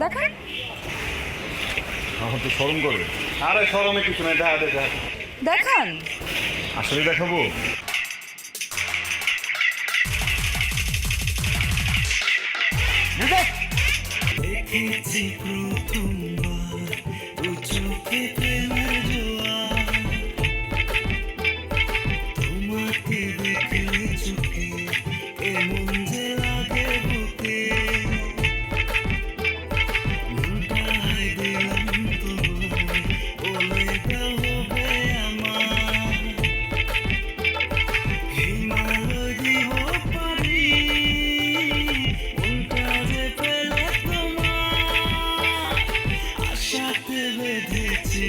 দেখান। আমার তো শরম করে। আরে শরমে কিছু নাই, দেখা দেখা দেখান। আসলে দেখাবো? দেখেছি প্রথমবার দু চোখে প্রেমের জোয়ার, তোমাকে দেখলে চোখে এমন যে লাগে বুকে, মনটা হায় দিলাম তোমায়, বলে দাও হবে আমার, হিমালয় দিব পারি, মনটা যে পেলে তোমার আশাতে বেঁধেছি।